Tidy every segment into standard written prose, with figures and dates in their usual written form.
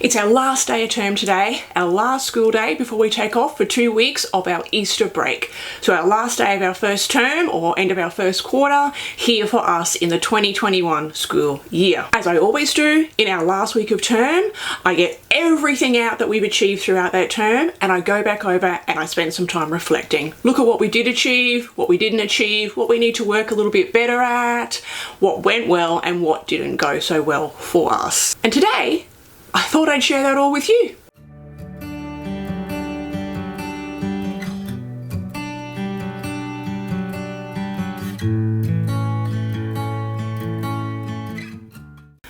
It's our last day of term today, our last school day before we take off for 2 weeks of our Easter break. So our last day of our first term or end of our first quarter here for us in the 2021 school year. As I always do in our last week of term, I get everything out that we've achieved throughout that term and I go back over and I spend some time reflecting. Look at what we did achieve, what we didn't achieve, what we need to work a little bit better at, what went well and what didn't go so well for us. And today, I thought I'd share that all with you.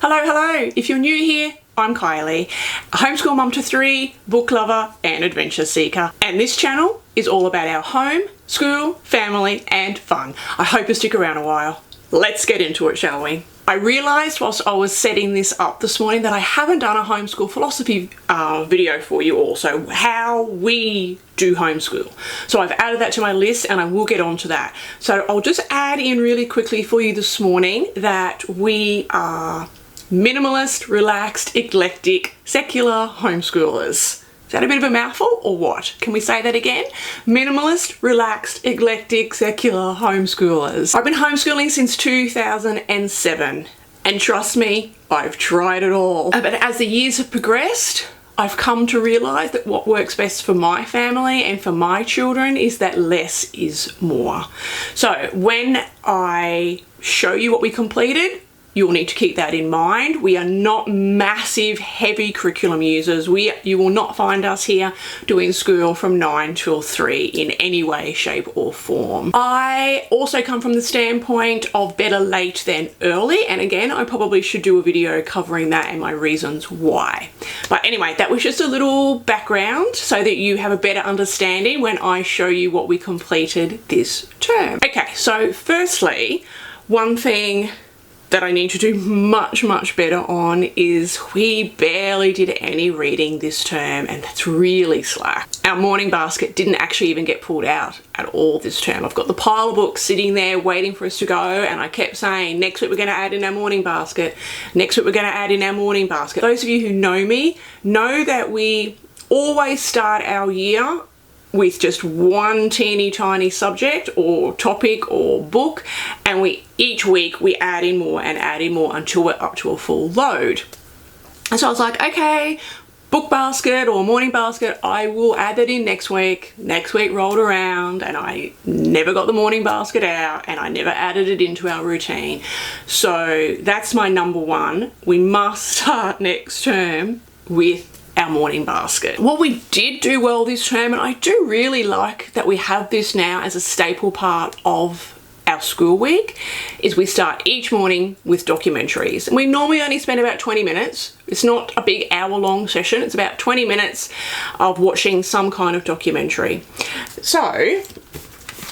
Hello. If you're new here, I'm Kylie, a homeschool mum to 3, book lover and adventure seeker. And this channel is all about our home, school, family and fun. I hope you stick around a while. Let's get into it, shall we? I realised whilst I was setting this up this morning that I haven't done a homeschool philosophy video for you also, how we do homeschool. So I've added that to my list and I will get on to that. So I'll just add in really quickly for you this morning that we are minimalist, relaxed, eclectic, secular homeschoolers. Is that a bit of a mouthful or what? Can we say that again? Minimalist, relaxed, eclectic, secular homeschoolers. I've been homeschooling since 2007 and trust me, I've tried it all. But as the years have progressed, I've come to realise that what works best for my family and for my children is that less is more. So when I show you what we completed, you'll need to keep that in mind. We are not massive, heavy curriculum users. You will not find us here doing school from 9 till 3 in any way, shape or form. I also come from the standpoint of better late than early. And again, I probably should do a video covering that and my reasons why. But anyway, that was just a little background so that you have a better understanding when I show you what we completed this term. Okay, so firstly, one thing that I need to do much better on is we barely did any reading this term and that's really slack. Our morning basket didn't actually even get pulled out at all this term. I've got the pile of books sitting there waiting for us to go and I kept saying next week we're going to add in our morning basket, next week we're going to add in our morning basket. Those of you who know me know that we always start our year with just one teeny tiny subject or topic or book and each week we add in more and add in more until we're up to a full load. And so I was like, okay, book basket or morning basket, I will add that in next week. Next week rolled around and I never got the morning basket out and I never added it into our routine. So that's my number one. We must start next term with our morning basket. What we did do well this term, and I do really like that we have this now as a staple part of our school week, is we start each morning with documentaries. And we normally only spend about 20 minutes. It's not a big hour-long session. It's about 20 minutes of watching some kind of documentary. So, I'm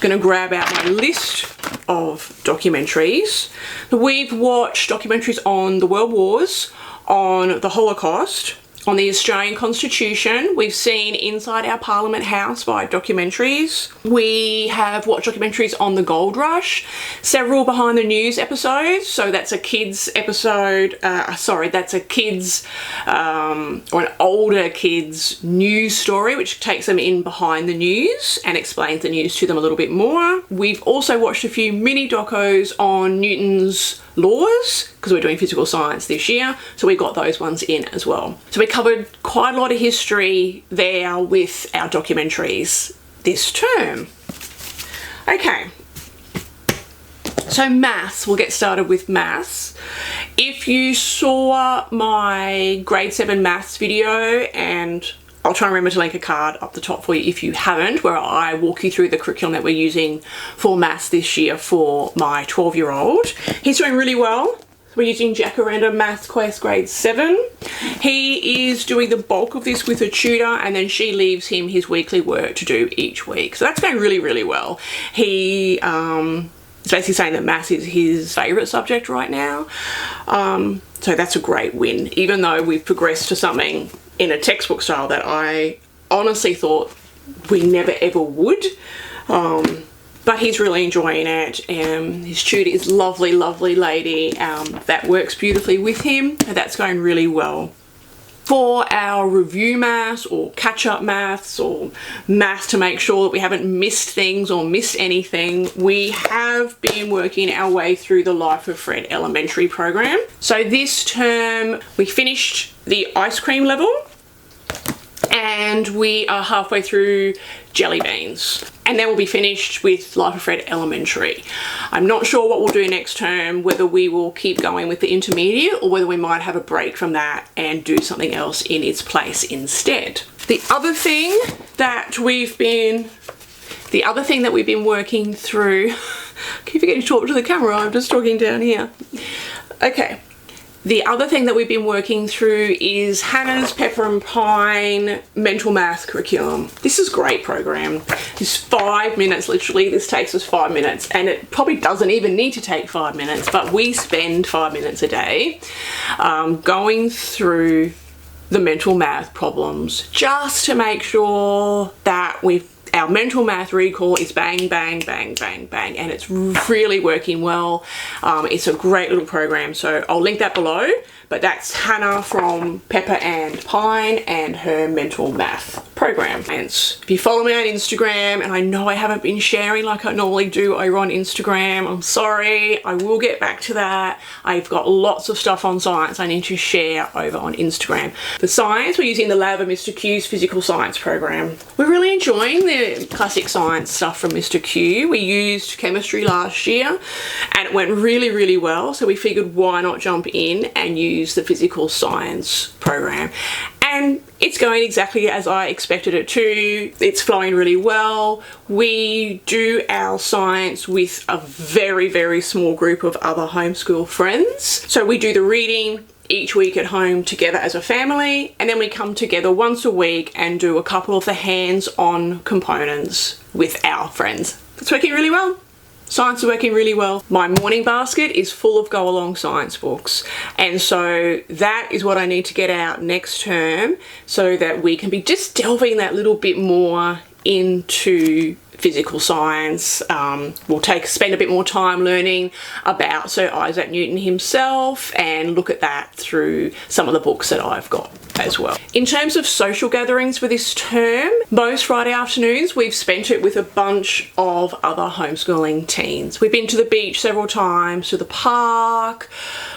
gonna grab out my list of documentaries. We've watched documentaries on the World Wars, on the Holocaust, on the Australian Constitution. We've seen Inside Our Parliament House via documentaries. We have watched documentaries on the Gold Rush, several behind the news episodes. So that's a kids episode, that's a kids or an older kids news story, which takes them in behind the news and explains the news to them a little bit more. We've also watched a few mini docos on Newton's laws because we're doing physical science this year, so we got those ones in as well. So we covered quite a lot of history there with our documentaries this term. Okay, so maths, we'll get started with maths. If you saw my grade 7 maths video, and I'll try and remember to link a card up the top for you if you haven't, where I walk you through the curriculum that we're using for maths this year for my 12-year-old. He's doing really well. We're using Jacaranda Maths Quest grade 7. He is doing the bulk of this with a tutor and then she leaves him his weekly work to do each week. So that's going really well. He is basically saying that maths is his favourite subject right now. So that's a great win, even though we've progressed to something in a textbook style that I honestly thought we never ever would. But he's really enjoying it. His tutor is lovely lady that works beautifully with him, and that's going really well. For our review maths or catch-up maths or maths to make sure that we haven't missed things or missed anything, we have been working our way through the Life of Fred elementary program. So this term we finished the ice cream level and we are halfway through jelly beans. And then we'll be finished with Life of Fred Elementary. I'm not sure what we'll do next term, whether we will keep going with the intermediate or whether we might have a break from that and do something else in its place instead. The other thing that we've been working through, I keep forgetting to talk to the camera, I'm just talking down here. Okay. The other thing that we've been working through is Hannah's Pepper and Pine mental math curriculum. This is a great program. It's 5 minutes, literally. This takes us 5 minutes, and it probably doesn't even need to take 5 minutes, but we spend 5 minutes a day going through the mental math problems just to make sure that our mental math recall is bang, bang, bang, bang, bang, and it's really working well. It's a great little program, so I'll link that below. But that's Hannah from Pepper and Pine and her mental math program. And if you follow me on Instagram, and I know I haven't been sharing like I normally do over on Instagram, I'm sorry, I will get back to that. I've got lots of stuff on science I need to share over on Instagram. For science, we're using the lab of Mr. Q's physical science program. We're really enjoying the classic science stuff from Mr. Q. We used chemistry last year and it went really, really well. So we figured why not jump in and use the physical science program. And it's going exactly as I expected it to. It's flowing really well. We do our science with a very, very small group of other homeschool friends. So we do the reading each week at home together as a family, and then we come together once a week and do a couple of the hands-on components with our friends. It's working really well. Science is working really well. My morning basket is full of go-along science books, and so that is what I need to get out next term so that we can be just delving that little bit more into physical science. We'll spend a bit more time learning about Sir Isaac Newton himself and look at that through some of the books that I've got as well. In terms of social gatherings for this term, most Friday afternoons we've spent it with a bunch of other homeschooling teens. We've been to the beach several times, to the park.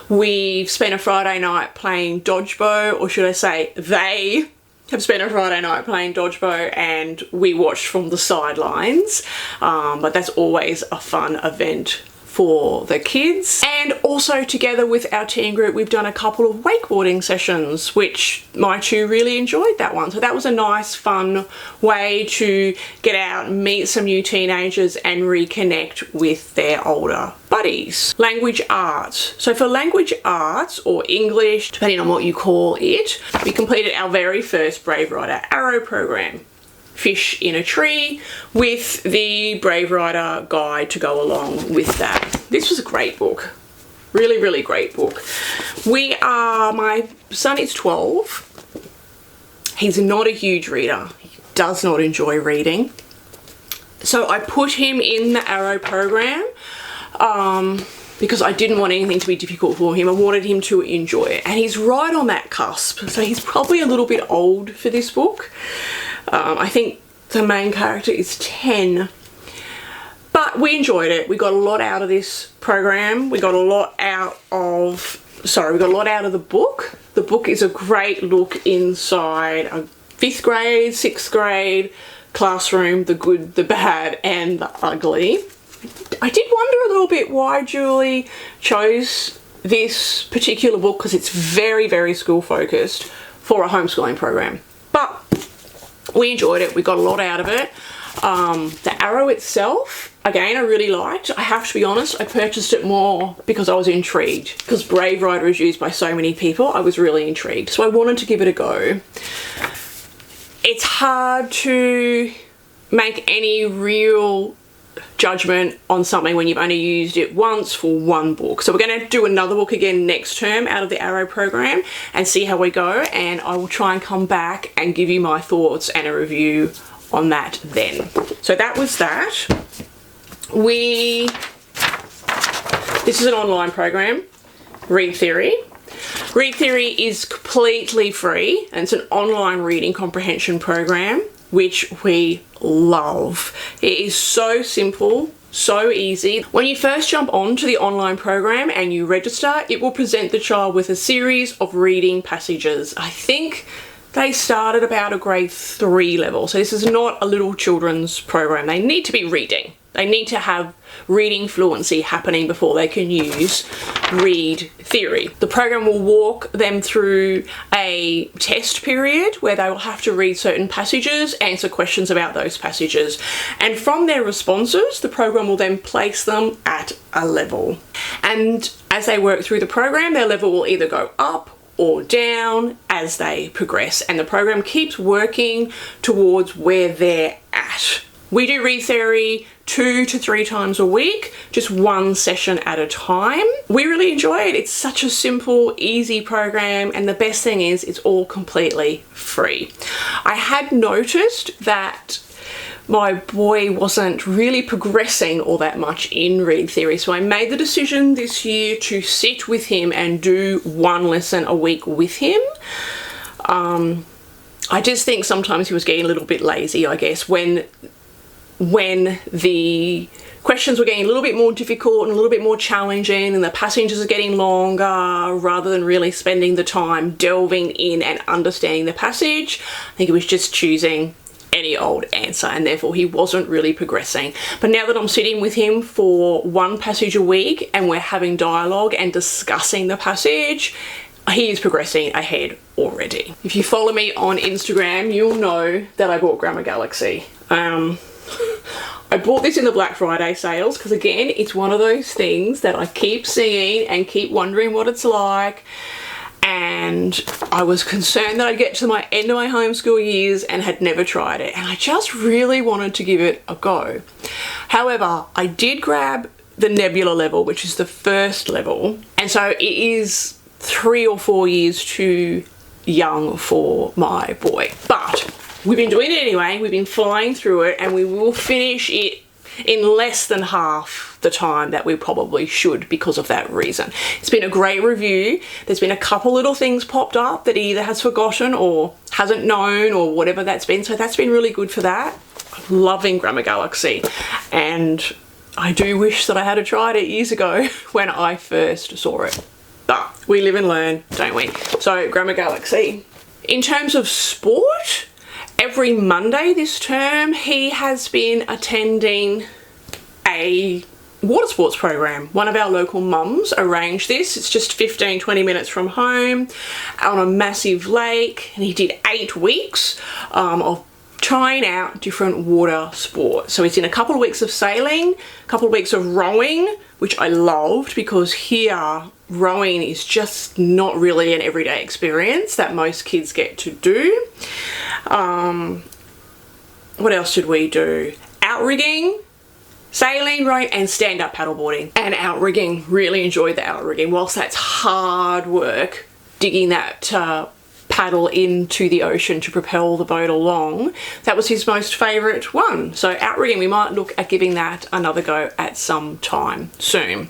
We've spent a Friday night playing dodgeball, or should I say they have spent a Friday night playing dodgeball, and we watched from the sidelines. But that's always a fun event for the kids. And also together with our teen group, we've done a couple of wakeboarding sessions, which my two really enjoyed that one. So that was a nice, fun way to get out, meet some new teenagers and reconnect with their older buddies. Language arts. So for language arts, or English, depending on what you call it, we completed our very first Brave Writer Arrow program. Fish in a Tree, with the Brave Writer guide to go along with that. This was a great book. Really, really great book. My son is 12. He's not a huge reader. He does not enjoy reading. So I put him in the Arrow program because I didn't want anything to be difficult for him. I wanted him to enjoy it. And he's right on that cusp. So he's probably a little bit old for this book. I think the main character is 10, but we enjoyed it. We got a lot out of this program. We got a lot out of the book. The book is a great look inside a 5th grade, 6th grade classroom, the good, the bad, and the ugly. I did wonder a little bit why Julie chose this particular book, because it's very, very school focused for a homeschooling program. But we enjoyed it. We got a lot out of it. The Arrow itself, again, I really liked. I have to be honest, I purchased it more because I was intrigued. Because Brave Writer is used by so many people, I was really intrigued. So I wanted to give it a go. It's hard to make any real judgment on something when you've only used it once for one book. So we're going to do another book again next term out of the Arrow program and see how we go, and I will try and come back and give you my thoughts and a review on that then. So that was that. This is an online program, Read Theory. Read Theory is completely free, and it's an online reading comprehension program, which we love. It is so simple, so easy. When you first jump onto the online program and you register, it will present the child with a series of reading passages. I think they start at about a grade 3 level, so this is not a little children's program. They need to be reading. They need to have reading fluency happening before they can use Read Theory. The program will walk them through a test period where they will have to read certain passages, answer questions about those passages, and from their responses, the program will then place them at a level. And as they work through the program, their level will either go up or down as they progress, and the program keeps working towards where they're at. We do Read Theory 2 to 3 times a week, just one session at a time. We really enjoy it. It's such a simple, easy program, and the best thing is it's all completely free. I had noticed that my boy wasn't really progressing all that much in Read Theory, so I made the decision this year to sit with him and do one lesson a week with him. I just think sometimes he was getting a little bit lazy, I guess, when the questions were getting a little bit more difficult and a little bit more challenging and the passages are getting longer, rather than really spending the time delving in and understanding the passage. I think he was just choosing any old answer, and therefore he wasn't really progressing. But now that I'm sitting with him for one passage a week and we're having dialogue and discussing the passage, he is progressing ahead already. If you follow me on Instagram, you'll know that I bought Grammar Galaxy. I bought this in the Black Friday sales because, again, it's one of those things that I keep seeing and keep wondering what it's like, and I was concerned that I'd get to my end of my homeschool years and had never tried it, and I just really wanted to give it a go. However, I did grab the Nebula level, which is the first level, and so it is 3 or 4 years too young for my boy, but we've been doing it anyway. We've been flying through it, and we will finish it in less than half the time that we probably should because of that reason. It's been a great review. There's been a couple little things popped up that he either has forgotten or hasn't known or whatever that's been, so that's been really good for that. I'm loving Grammar Galaxy, and I do wish that I had tried it years ago when I first saw it. But we live and learn, don't we? So Grammar Galaxy. In terms of sport, every Monday this term, he has been attending a water sports program. One of our local mums arranged this. It's just 15-20 minutes from home on a massive lake, and he did 8 weeks of trying out different water sports. So it's in a couple of weeks of sailing, a couple of weeks of rowing, which I loved because here rowing is just not really an everyday experience that most kids get to do. What else did we do? Outrigging, sailing, rowing, and stand-up paddleboarding. And outrigging, really enjoyed the outrigging. Whilst that's hard work, digging that paddle into the ocean to propel the boat along, that was his most favourite one. So outrigging, we might look at giving that another go at some time soon.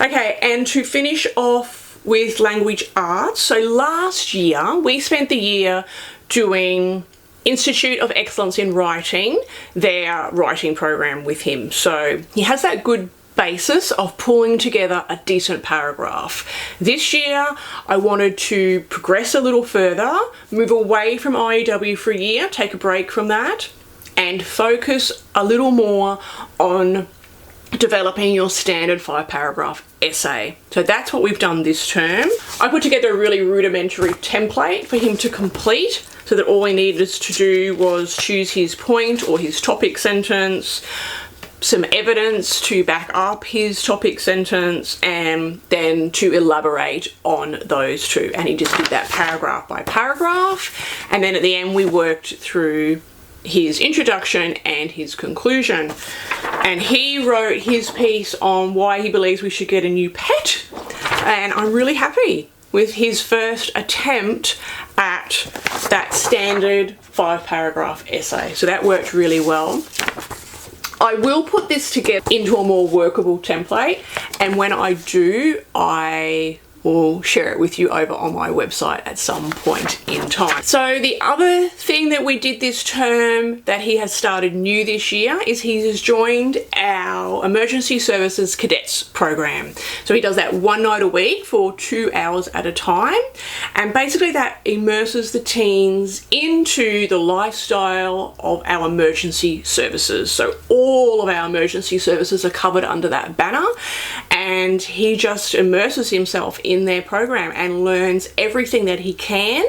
Okay, and to finish off with language arts, so last year we spent the year doing Institute of Excellence in Writing, their writing program with him. So he has that good basis of pulling together a decent paragraph. This year I wanted to progress a little further, move away from IEW for a year, take a break from that, and focus a little more on developing your standard 5-paragraph essay. So that's what we've done this term. I put together a really rudimentary template for him to complete, so that all he needed to do was choose his point or his topic sentence, some evidence to back up his topic sentence, and then to elaborate on those two. And he just did that paragraph by paragraph, and then at the end we worked through his introduction and his conclusion. And he wrote his piece on why he believes we should get a new pet, and I'm really happy with his first attempt at that standard 5-paragraph essay. So that worked really well. I will put this together into a more workable template, and when I do, I will share it with you over on my website at some point in time. So the other thing that we did this term that he has started new this year is he has joined our Emergency Services Cadets program. So he does that one night a week for 2 hours at a time, and basically that immerses the teens into the lifestyle of our emergency services. So all of our emergency services are covered under that banner, and he just immerses himself in their program and learns everything that he can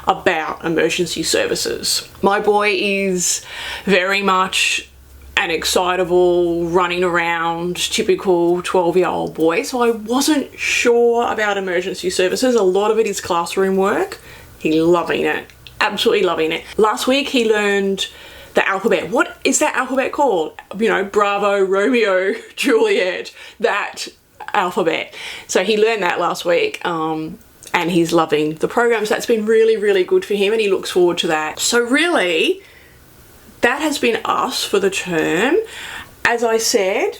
about emergency services. My boy is very much an excitable, running around, typical 12-year-old boy, so I wasn't sure about emergency services. A lot of it is classroom work. He's loving it, absolutely loving it. Last week he learned the alphabet. What is that alphabet called? You know, Bravo, Romeo, Juliet, that alphabet. So he learned that last week, and he's loving the program. So that's been really, really good for him, and he looks forward to that. So really, that has been us for the term. As I said,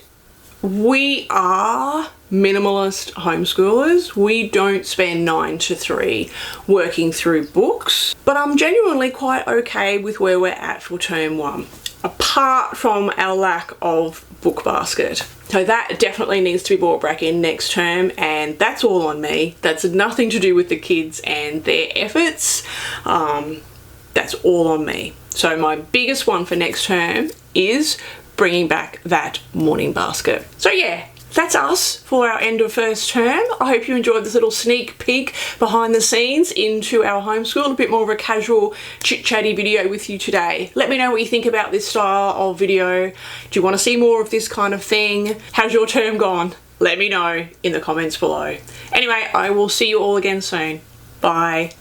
we are minimalist homeschoolers. We don't spend 9 to 3 working through books, but I'm genuinely quite okay with where we're at for term 1, apart from our lack of book basket. So that definitely needs to be brought back in next term, and that's all on me. That's nothing to do with the kids and their efforts. That's all on me. So my biggest one for next term is bringing back that morning basket. So yeah, that's us for our end of first term. I hope you enjoyed this little sneak peek behind the scenes into our homeschool, a bit more of a casual chit-chatty video with you today. Let me know what you think about this style of video. Do you want to see more of this kind of thing? How's your term gone? Let me know in the comments below. Anyway, I will see you all again soon. Bye.